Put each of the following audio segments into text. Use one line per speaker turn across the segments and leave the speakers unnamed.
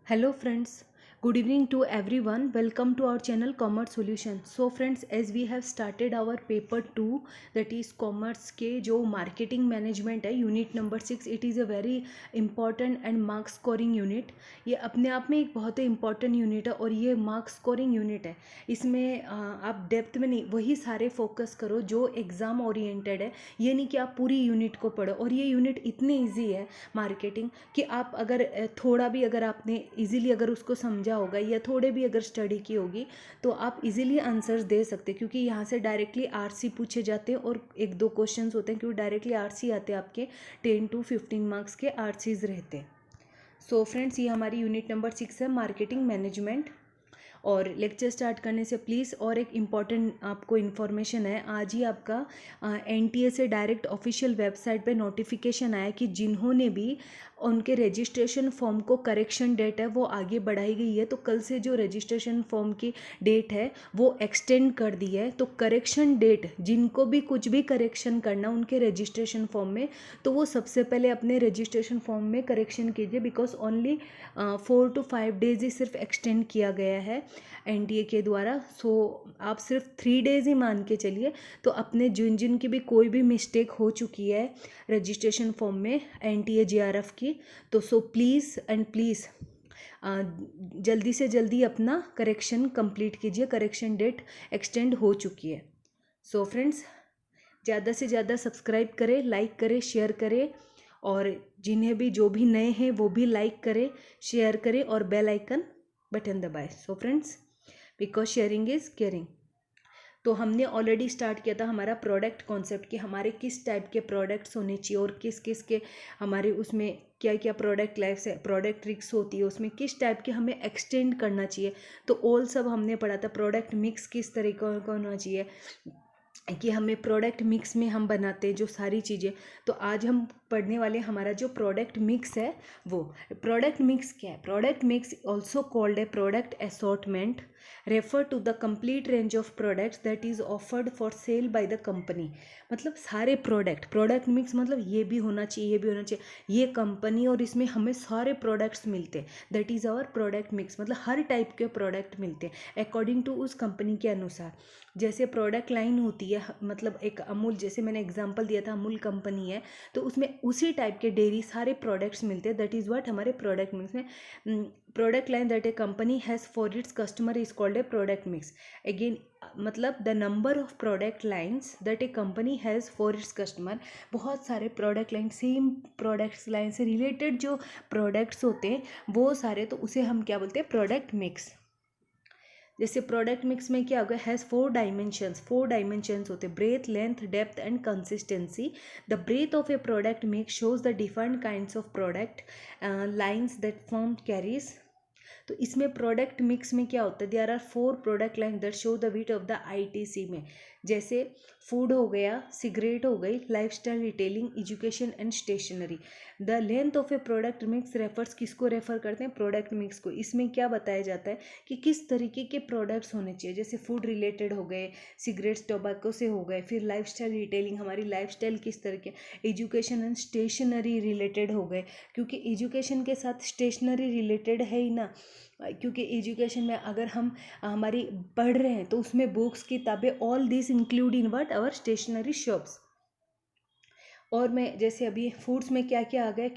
Hello friends, good evening to everyone. Welcome to our channel Commerce Solution. So friends, as we have started our paper 2, that is commerce के जो marketing management है unit number 6, it is a very important and mark scoring unit. ये अपने आप में एक बहुत ही important unit है और ये mark scoring unit है. इसमें आप डेप्थ में नहीं, वही सारे फोकस करो जो एग्ज़ाम ओरिएंटेड है. ये नहीं कि आप पूरी यूनिट को पढ़ो. और ये यूनिट इतनी ईजी है मार्केटिंग कि आप अगर थोड़ा भी अगर आपने इजीली अगर उसको समझा होगा या थोड़े भी अगर स्टडी की होगी तो आप इजीली आंसर्स दे सकते, क्योंकि यहाँ से डायरेक्टली आरसी पूछे जाते हैं और एक दो क्वेश्चंस होते हैं क्योंकि डायरेक्टली आरसी आते हैं, आपके 10 to 15 मार्क्स के आरसीज रहते हैं. सो फ्रेंड्स, ये हमारी यूनिट नंबर 6 है, मार्केटिंग मैनेजमेंट. और लेक्चर स्टार्ट करने से प्लीज़ और एक इम्पॉर्टेंट आपको इन्फॉर्मेशन है. आज ही आपका एनटीए से डायरेक्ट ऑफिशियल वेबसाइट पे नोटिफिकेशन आया कि जिन्होंने भी उनके रजिस्ट्रेशन फॉर्म को करेक्शन डेट है वो आगे बढ़ाई गई है. तो कल से जो रजिस्ट्रेशन फॉर्म की डेट है वो एक्सटेंड कर दी है. तो करेक्शन डेट, जिनको भी कुछ भी करेक्शन करना उनके रजिस्ट्रेशन फॉर्म में, तो वो सबसे पहले अपने रजिस्ट्रेशन फॉर्म में करेक्शन कीजिए, बिकॉज ओनली 4 to 5 डेज ही सिर्फ एक्सटेंड किया गया है एनटीए के द्वारा. सो आप सिर्फ 3 डेज ही मान के चलिए. तो अपने जिन की भी कोई भी मिस्टेक हो चुकी है रजिस्ट्रेशन फॉर्म में एनटीए जेआरएफ की, तो सो प्लीज़ एंड प्लीज़ जल्दी से जल्दी अपना करेक्शन कंप्लीट कीजिए. करेक्शन डेट एक्सटेंड हो चुकी है. सो फ्रेंड्स, ज़्यादा से ज़्यादा सब्सक्राइब करें, लाइक करें, शेयर करें, और जिन्हें भी जो भी नए हैं वो भी लाइक करें, शेयर करें और बेल आइकन बटन दबाएं. So friends, because sharing is caring. तो हमने ऑलरेडी स्टार्ट किया था हमारा प्रोडक्ट कॉन्सेप्ट कि हमारे किस टाइप के प्रोडक्ट्स होने चाहिए और किस किस के हमारे उसमें क्या क्या प्रोडक्ट लाइफ से प्रोडक्ट रिक्स होती है, उसमें किस टाइप के हमें एक्सटेंड करना चाहिए. तो ऑल सब हमने पढ़ा था. प्रोडक्ट मिक्स किस तरीके का होना चाहिए कि हमें प्रोडक्ट मिक्स में हम बनाते हैं जो सारी चीज़ें. तो आज हम पढ़ने वाले हमारा जो प्रोडक्ट मिक्स है वो. प्रोडक्ट मिक्स क्या है? Product mix also called a product assortment refer to the complete range of products that is offered for sale by the company. मतलब सारे प्रोडक्ट मिक्स मतलब ये भी होना चाहिए, ये भी होना चाहिए, ये कंपनी और इसमें हमें सारे प्रोडक्ट्स मिलते हैं. That is our product mix. मतलब हर टाइप के प्रोडक्ट मिलते हैं अकॉर्डिंग टू उस कंपनी के अनुसार. जैसे प्रोडक्ट लाइन होती है, मतलब एक अमूल, जैसे मैंने एग्जांपल दिया था, अमूल कंपनी है तो उसमें उसी टाइप के डेयरी सारे प्रोडक्ट्स मिलते हैं. दैट इज़ व्हाट हमारे प्रोडक्ट मिक्स में. Product line that a company has for its customer is called a product mix. Again मतलब the number of product lines that a company has for its customer. बहुत सारे product line, same products line से related जो products होते हैं वो सारे, तो उसे हम क्या बोलते हैं? Product mix. जैसे प्रोडक्ट मिक्स में क्या होगा? हैज़ 4 डायमेंशंस होते हैं: breadth, length, depth and consistency. The breadth of a product mix shows the different kinds of product lines that firm carries. तो इसमें प्रोडक्ट मिक्स में क्या होता है? There are 4 product line that show the width of the ITC में. जैसे food हो गया, सिगरेट हो गई, lifestyle, retailing, education and stationery. The length of a product mix refers, किसको रेफर करते हैं? प्रोडक्ट मिक्स को. इसमें क्या बताया जाता है कि किस तरीके के प्रोडक्ट्स होने चाहिए. जैसे फूड रिलेटेड हो गए, सिगरेट्स टोबैको से हो गए, फिर लाइफस्टाइल रिटेलिंग, हमारी लाइफस्टाइल किस तरीके, एजुकेशन एंड स्टेशनरी रिलेटेड हो गए, क्योंकि एजुकेशन के साथ स्टेशनरी रिलेटेड है ही ना. क्योंकि एजुकेशन में अगर हम हमारी पढ़ रहे हैं तो उसमें बुक्स, किताबें, all this include in what? Our stationery shops. और मैं जैसे अभी फूड्स में क्या क्या आ गया?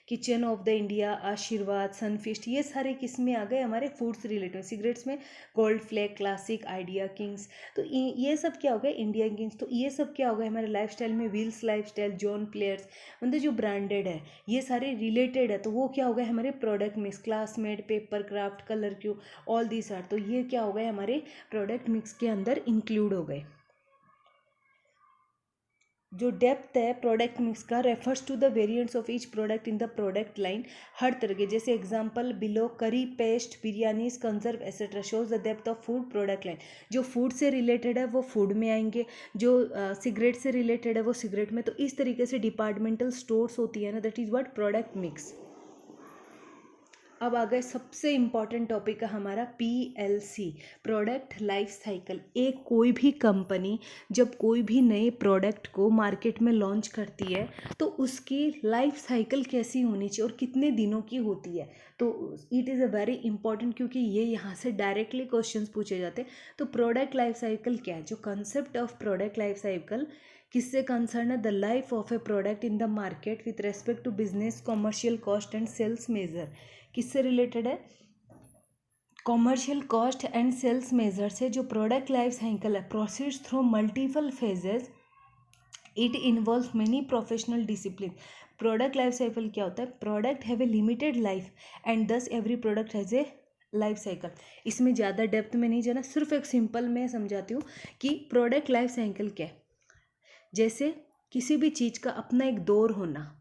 किचन ऑफ द इंडिया, आशीर्वाद, सनफिस्ट, ये सारे किस में आ गए? हमारे फूड्स रिलेटेड. सिगरेट्स में gold flag, classic, idea, Kings. तो ये सब क्या हो गया? Indian Kings. तो ये सब क्या हो गया? हमारे लाइफस्टाइल में व्हील्स लाइफस्टाइल, जॉन प्लेयर्स, मतलब जो ब्रांडेड है ये सारे रिलेटेड है. तो वो क्या हो गए? हमारे product mix. Classmate, paper craft, colour Q, all this are. तो ये क्या हो गए? हमारे प्रोडक्ट मिक्स के अंदर इंक्लूड हो गए. जो डेप्थ है प्रोडक्ट मिक्स का refers to the variants of each product in the product line. हर तरह के, जैसे example below, curry, paste, biryanis, conserve etcetera, shows the depth of food product line. जो फूड से रिलेटेड है वो फूड में आएंगे, जो सिगरेट से रिलेटेड है वो सिगरेट में. तो इस तरीके से डिपार्टमेंटल स्टोर्स होती है ना, that is what? Product mix. अब आ गए सबसे इम्पॉर्टेंट टॉपिक है हमारा PLC, प्रोडक्ट लाइफ साइकिल। एक कोई भी कंपनी जब कोई भी नए प्रोडक्ट को मार्केट में लॉन्च करती है तो उसकी लाइफ साइकिल कैसी होनी चाहिए और कितने दिनों की होती है, तो it is a very important, क्योंकि ये यहाँ से डायरेक्टली क्वेश्चंस पूछे जाते हैं। तो प्रोडक्ट लाइफ साइकिल क्या है? जो concept of product life cycle किससे कंसर्न है? The life of a product in the market with respect to business, commercial cost and sales measure. किससे रिलेटेड है? Commercial cost and sales measure से जो product life cycle है proceeds through multiple phases, it involve many professional discipline. Product life cycle क्या होता है? Product have a limited life and thus every product has a life cycle. इसमें ज़्यादा depth में नहीं जाना, सिर्फ एक सिंपल मैं समझाती हूँ कि प्रोडक्ट लाइफ साइकिल क्या है। जैसे किसी भी चीज़ का अपना एक दौर होना,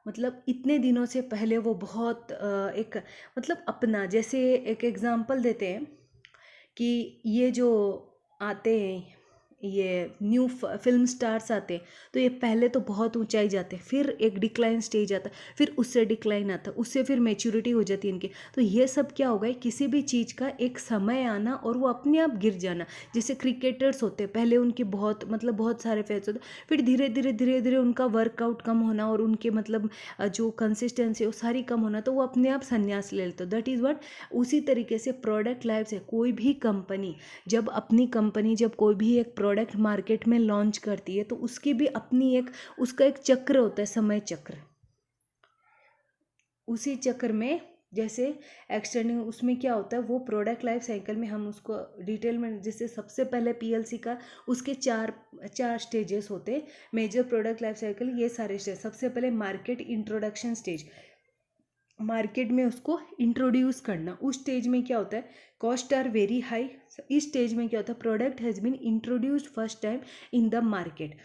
मतलब इतने दिनों से पहले वो बहुत एक मतलब अपना, जैसे एक एग्जांपल देते हैं कि ये जो आते हैं, ये न्यू फिल्म स्टार्स आते हैं तो ये पहले तो बहुत ऊंचाई जाते हैं, फिर एक डिक्लाइन स्टेज आता है, फिर उससे डिक्लाइन आता है, उससे फिर मैच्योरिटी हो जाती है इनकी। तो ये सब क्या होगा? किसी भी चीज़ का एक समय आना और वो अपने आप गिर जाना। जैसे क्रिकेटर्स होते हैं, पहले उनके बहुत मतलब बहुत सारे फैंस होते हैं, फिर धीरे धीरे उनका वर्कआउट कम होना और उनके मतलब जो कंसिस्टेंसी वो सारी कम होना, तो वो अपने आप संन्यास ले लेते। That is what. उसी तरीके से प्रोडक्ट लाइफ से कोई भी कंपनी जब कोई भी एक प्रोडक्ट मार्केट में लॉन्च करती है तो उसकी भी अपनी एक उसका एक चक्र होता है, समय चक्र। उसी चक्र में जैसे एक्सटेंडिंग, उसमें क्या होता है, वो प्रोडक्ट लाइफ साइकिल में हम उसको डिटेल में, जैसे सबसे पहले PLC का उसके चार स्टेजेस होते हैं। मेजर प्रोडक्ट लाइफ साइकिल ये सारे स्टेज। सबसे पहले मार्केट इंट्रोडक्शन स्टेज, मार्केट में उसको इंट्रोड्यूस करना। उस स्टेज में क्या होता है? Cost are very high. इस स्टेज में क्या होता है? Product has been introduced first time in the market,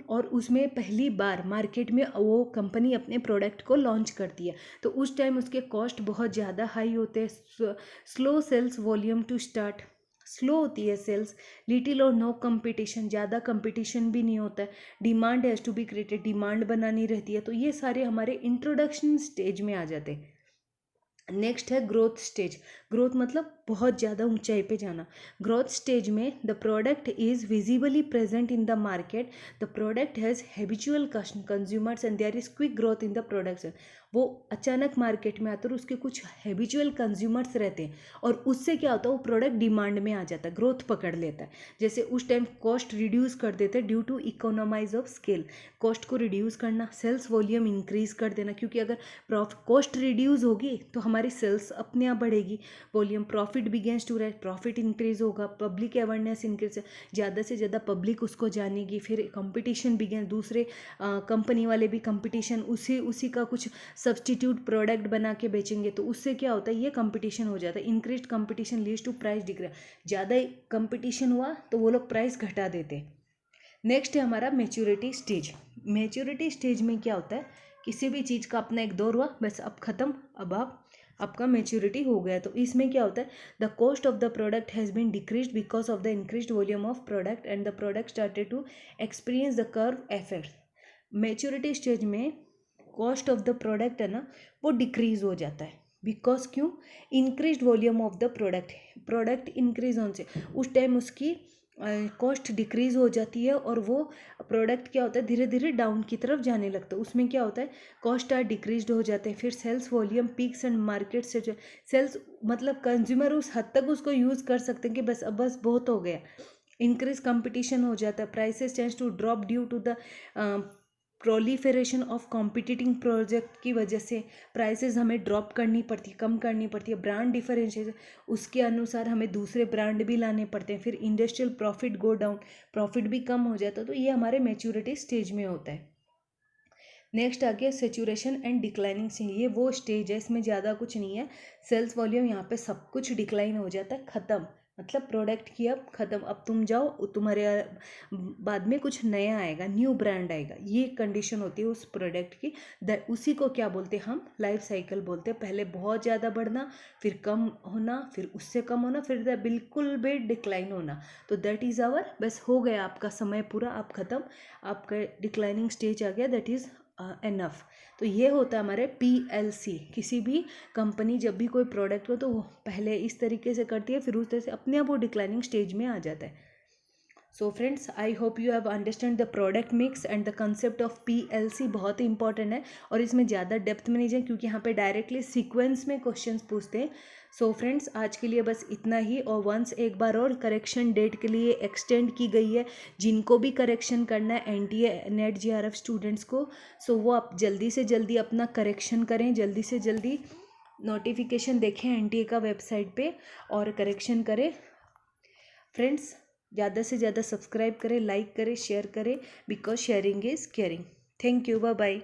और उसमें पहली बार मार्केट में वो कंपनी अपने प्रोडक्ट को लॉन्च करती है, तो उस टाइम उसके कॉस्ट बहुत ज़्यादा हाई होते हैं। Slow sales volume to start, slow होती है सेल्स। लिटिल और नो कंपटीशन, ज़्यादा कंपटीशन भी नहीं होता है। Demand has to be created, demand बनानी रहती है। तो ये सारे हमारे इंट्रोडक्शन स्टेज में आ जाते हैं। नेक्स्ट है ग्रोथ स्टेज। ग्रोथ मतलब बहुत ज़्यादा ऊंचाई पे जाना। ग्रोथ स्टेज में the product is visibly present in the market, the product has habitual consumers and there is quick growth in the products. वो अचानक मार्केट में आता है और उसके कुछ हैबिचुअल कंज्यूमर्स रहते हैं और उससे क्या होता है? वो प्रोडक्ट डिमांड में आ जाता है, ग्रोथ पकड़ लेता है। जैसे उस टाइम कॉस्ट रिड्यूस कर देते हैं due to economies of scale. Cost को रिड्यूस करना, सेल्स वॉल्यूम इंक्रीज कर देना, क्योंकि अगर कॉस्ट रिड्यूस होगी तो हमारी सेल्स अपने आप बढ़ेगी, volume, profit begins to rise, profit increase होगा, पब्लिक अवेयरनेस इंक्रीज, ज़्यादा से ज़्यादा पब्लिक उसको जानेगी, फिर कंपटीशन बिगेन, दूसरे कंपनी वाले भी कंपटीशन उसी का कुछ सब्सटीट्यूट प्रोडक्ट बना के बेचेंगे, तो उससे क्या होता है? ये कंपटीशन हो जाता है। Increase competition leads to price decrease, ज़्यादा कंपटीशन हुआ तो वो लोग प्राइस घटा देते। नेक्स्ट है हमारा मेच्योरिटी स्टेज। मेच्योरिटी स्टेज में क्या होता है? किसी भी चीज़ का अपना एक दौर हुआ, बस अब ख़त्म, अब आपका मेच्योरिटी हो गया। तो इसमें क्या होता है? The cost of the product has been decrease because of the increase volume of product and the product started to experience the curve effect. Maturity stage में कॉस्ट ऑफ द प्रोडक्ट है ना, वो डिक्रीज हो जाता है। Because क्यों? Increase volume of the product increase होने से उस टाइम उसकी कॉस्ट डिक्रीज हो जाती है और वो प्रोडक्ट क्या होता है? धीरे धीरे डाउन की तरफ जाने लगता है। उसमें क्या होता है? कॉस्ट आर डिक्रीज हो जाते हैं। फिर sales volume peaks and market से जो सेल्स मतलब कंज्यूमर उस हद तक उसको यूज़ कर सकते हैं कि बस बहुत हो गया। इंक्रीज कंपटीशन हो जाता है, prices tends to drop due to the proliferation of competing project की वजह से प्राइसेस हमें ड्रॉप करनी पड़ती है, कम करनी पड़ती है। ब्रांड डिफरेंशिएशन, उसके अनुसार हमें दूसरे ब्रांड भी लाने पड़ते हैं। फिर industrial profit go down, profit भी कम हो जाता है। तो ये हमारे मैच्योरिटी स्टेज में होता है। नेक्स्ट आ गया सेचुरेशन एंड डिक्लाइनिंग स्टेज। ये वो स्टेज है, इसमें ज़्यादा कुछ नहीं है। सेल्स वॉल्यूम यहाँ पे सब कुछ डिक्लाइन हो जाता है, ख़त्म, मतलब प्रोडक्ट की अब ख़त्म, अब तुम जाओ, तुम्हारे बाद में कुछ नया आएगा, न्यू ब्रांड आएगा। ये कंडीशन होती है उस प्रोडक्ट की। उसी को क्या बोलते हैं? हम लाइफ साइकिल बोलते हैं। पहले बहुत ज़्यादा बढ़ना, फिर कम होना, फिर उससे कम होना, फिर बिल्कुल भी डिक्लाइन होना। तो दैट इज़ आवर, बस हो गया आपका समय पूरा, आप ख़त्म, आपका डिक्लाइनिंग स्टेज आ गया, दैट इज़ एनफ। तो ये होता है हमारे PLC। किसी भी कंपनी जब भी कोई प्रोडक्ट हो तो वो पहले इस तरीके से करती है, फिर उस तरह से अपने आप वो डिक्लाइनिंग स्टेज में आ जाता है। So friends, I hope you have understand the product mix and the concept of PLC। बहुत ही इंपॉर्टेंट है और इसमें ज़्यादा डेप्थ में नहीं जाए क्योंकि यहाँ पे डायरेक्टली सीक्वेंस में क्वेश्चंस पूछते हैं। सो फ्रेंड्स, आज के लिए बस इतना ही। और वंस एक बार और करेक्शन डेट के लिए एक्सटेंड की गई है। जिनको भी करेक्शन करना है NTA NET JRF स्टूडेंट्स को, सो वो आप जल्दी से जल्दी अपना करेक्शन करें, जल्दी से जल्दी नोटिफिकेशन देखें NTA का वेबसाइट पे और करेक्शन करें। फ्रेंड्स, ज़्यादा से ज़्यादा सब्सक्राइब करें, लाइक करें, शेयर करें, because sharing is caring. Thank you, bye bye.